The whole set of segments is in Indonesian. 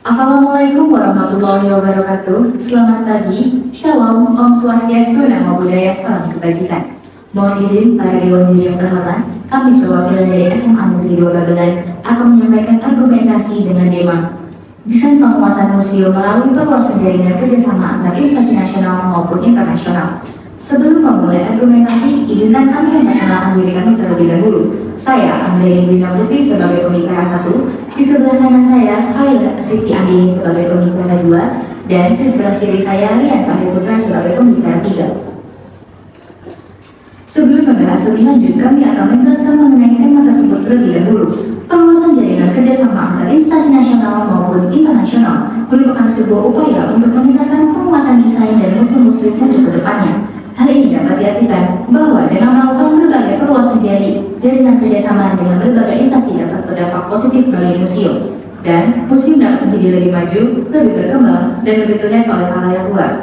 Assalamualaikum warahmatullahi wabarakatuh. Selamat pagi, Shalom, Om Swastiastu, Namo Buddhaya, Salam Kebajikan. Mohon izin para Dewan Juri yang terhormat, kami perwakilan dari SMA Negeri 2 Babelan akan menyampaikan argumentasi dengan tema desain penguatan museum melalui perluasan jaringan kerjasama antar instansi nasional maupun internasional. Sebelum memulai argumentasi, izinkan kami memperkenalkan diri kami terlebih dahulu. Saya, Anggreni Gwina Putri sebagai pembicara 1, di sebelah kanan saya, Khaila Siti Andini sebagai pembicara 2, dan sebelah kiri saya, Rian Fahri Putra sebagai pembicara 3. Sebelum membahas lebih lanjut, kami akan menjelaskan mengenai tema tersebut terlebih dahulu. Perluasan jaringan kerjasama antar instansi nasional maupun internasional merupakan sebuah upaya untuk meningkatkan penguatan desain dan mutu museum untuk kedepannya. Hal ini dapat diartikan bahwa dengan melakukan berbagai perluasan jaringan kerjasama dengan berbagai instansi dapat berdampak positif bagi museum, dan museum dapat menjadi lebih maju, lebih berkembang, dan lebih terlihat oleh khalayak luas.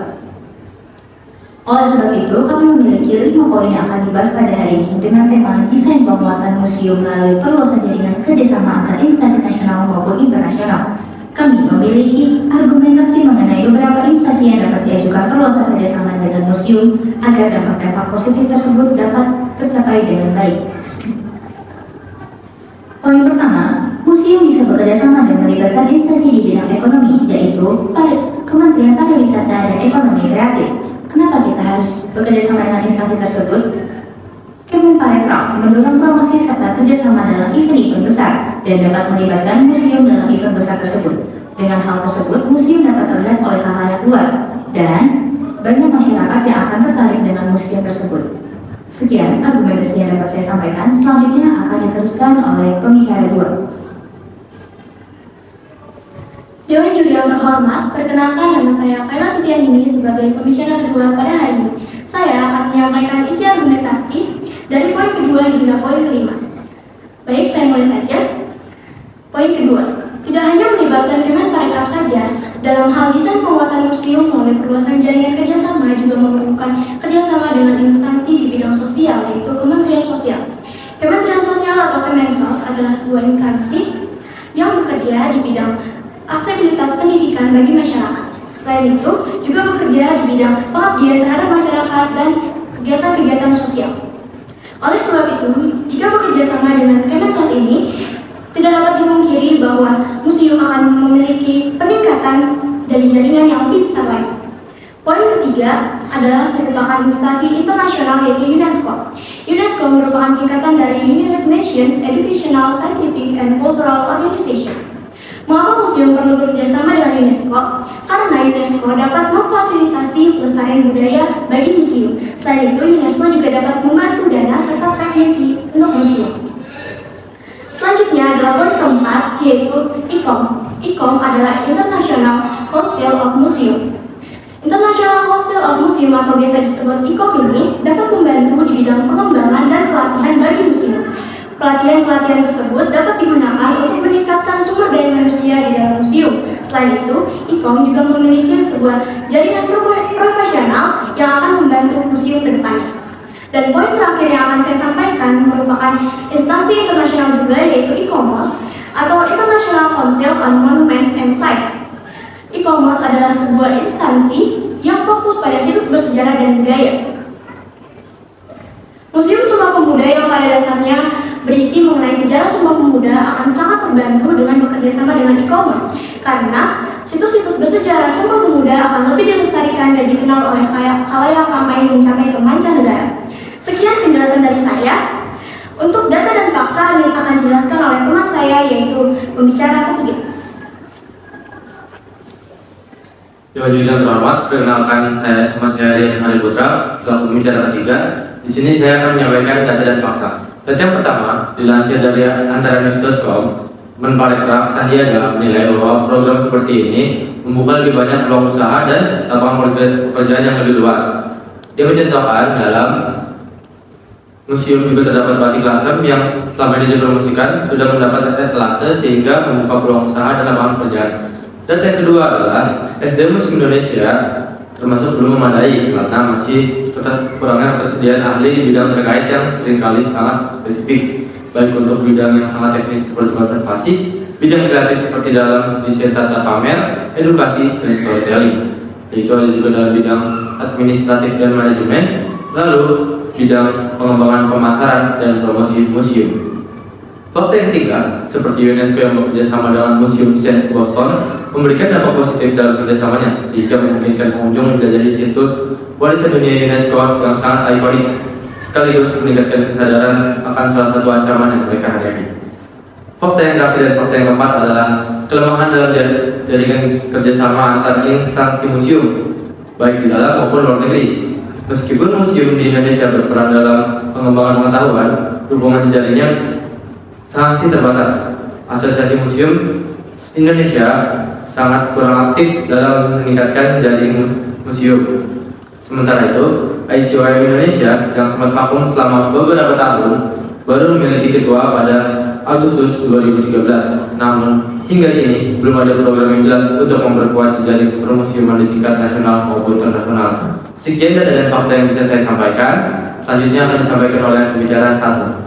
Oleh sebab itu, kami memiliki 5 poin yang akan dibahas pada hari ini dengan tema desain penguatan museum melalui perluasan jaringan kerjasama antar instansi nasional maupun internasional. Kami memiliki argumentasi mengenai beberapa instansi yang dapat diajukan perluasan kerjasama dengan museum agar dampak-dampak positif tersebut dapat tercapai dengan baik. Poin pertama, museum bisa bekerjasama dan melibatkan instansi di bidang ekonomi, yaitu Kementerian Pariwisata dan Ekonomi Kreatif. Kenapa kita harus bekerjasama dengan instansi tersebut? Kemenparekraf mendorong promosi serta kerjasama dalam event-event besar dan dapat melibatkan museum dalam event besar tersebut. Dengan hal tersebut, museum dapat terlihat oleh khalayak luas dan banyak masyarakat yang akan tertarik dengan museum tersebut. Sekian argumentasi yang dapat saya sampaikan. Selanjutnya akan diteruskan oleh pembicara 2. Dewan Juri yang terhormat, perkenalkan nama saya Khaila Siti Andini sebagai pembicara kedua pada hari ini. Saya akan menyampaikan isi argumentasi dari poin kedua hingga poin kelima. Baik, saya mulai saja. Poin kedua, tidak hanya melibatkan Kemenparekraf saja, dalam hal desain penguatan museum melalui perluasan jaringan kerjasama juga memerlukan kerjasama dengan instansi di bidang sosial, yaitu Kementerian Sosial. Kementerian Sosial atau Kemensos adalah sebuah instansi yang bekerja di bidang aksesibilitas pendidikan bagi masyarakat. Selain itu, juga bekerja di bidang pengabdian terhadap masyarakat dan kegiatan-kegiatan sosial. Oleh sebab itu, jika bekerja sama dengan Kemensos ini, tidak dapat dipungkiri bahwa museum akan memiliki peningkatan dari jaringan yang lebih besar lagi. Poin ketiga adalah merupakan instansi internasional, yaitu UNESCO. UNESCO merupakan singkatan dari United Nations Educational, Scientific, and Cultural Organization. Mengapa museum perlu bekerjasama dengan UNESCO? Karena UNESCO dapat memfasilitasi pelestarian budaya bagi museum. Selain itu, UNESCO juga dapat membantu dana serta teknisi untuk museum. Selanjutnya adalah poin keempat, yaitu ICOM. ICOM adalah International Council of Museum. International Council of Museum atau biasa disebut ICOM ini dapat membantu di bidang pengembangan dan pelatihan bagi museum. Pelatihan-pelatihan tersebut dapat digunakan untuk meningkatkan sumber daya manusia di dalam museum. Selain itu, ICOM juga memiliki sebuah jaringan profesional yang akan membantu museum ke depannya. Dan poin terakhir yang akan saya sampaikan merupakan instansi internasional juga, yaitu ICOMOS atau International Council on Monuments and Sites. ICOMOS adalah sebuah instansi yang fokus pada situs bersejarah dan budaya. Museum Sumpah Pemuda yang pada dasarnya berisi mengenai sejarah Sumpah Pemuda akan sangat terbantu dengan bekerjasama dengan ICOMOS, karena situs-situs bersejarah Sumpah Pemuda akan lebih dilestarikan dan dikenal oleh khalayak ramai mencapai ke mancanegara. Sekian penjelasan dari saya. Untuk data dan fakta yang akan dijelaskan oleh teman saya, yaitu pembicara ketiga. Dewan Juri yang terhormat, perkenalkan saya Rian Fahri Putra selaku pembicara ketiga. Di sini saya akan menyampaikan data dan fakta. Data yang pertama dilansir dari antaranews.com. Kemenparekraf Sandiaga menilai bahwa program seperti ini membuka lebih banyak peluang usaha dan lapangan pekerjaan yang lebih luas. Dia mencontohkan dalam museum juga terdapat batik lasem yang selama ini dipromosikan sudah mendapat etalase sehingga membuka peluang usaha dan lapangan pekerjaan. Data yang kedua adalah SDM Museum Indonesia termasuk belum memadai karena masih kurangnya ketersediaan ahli di bidang terkait yang seringkali sangat spesifik, baik untuk bidang yang sangat teknis seperti konservasi bidang kreatif seperti dalam desain tata pamer, edukasi, dan storytelling. Yaitu ada juga dalam bidang administratif dan manajemen, lalu bidang pengembangan pemasaran dan promosi museum. Fakta yang ketiga, seperti UNESCO yang bekerjasama dengan Museum Science Boston memberikan dampak positif dalam kerjasamanya sehingga memungkinkan pengunjung menjelajahi situs warisan dunia UNESCO yang sangat ikonik sekaligus meningkatkan kesadaran akan salah satu ancaman yang mereka hadapi. Fakta yang terakhir dan fakta yang keempat adalah kelemahan dalam jaringan kerjasama antar instansi museum baik di dalam maupun luar negeri. Meskipun museum di Indonesia berperan dalam pengembangan pengetahuan, hubungan jejaringnya masih terbatas. Asosiasi Museum Indonesia sangat kurang aktif dalam meningkatkan jaring museum. Sementara itu, ICOM Indonesia yang sempat vakum selama beberapa tahun baru memiliki ketua pada Agustus 2013. Namun, hingga kini belum ada program yang jelas untuk memperkuat jaring permuseuman di tingkat nasional maupun internasional. Sekian data dan fakta yang bisa saya sampaikan. Selanjutnya akan disampaikan oleh pembicara 1.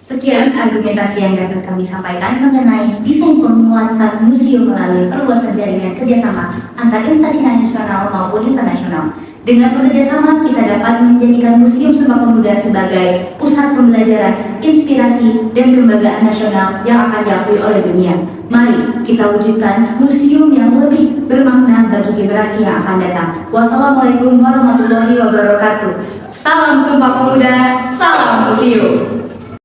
Sekian argumentasi yang dapat kami sampaikan mengenai desain penguatan museum melalui perluasan jaringan kerjasama antar instansi nasional maupun internasional. Dengan bekerjasama, kita dapat menjadikan Museum Sumpah Pemuda sebagai pusat pembelajaran, inspirasi, dan kebanggaan nasional yang akan diakui oleh dunia. Mari kita wujudkan museum yang lebih bermakna bagi generasi yang akan datang. Wassalamualaikum warahmatullahi wabarakatuh. Salam Sumpah Pemuda, salam museum.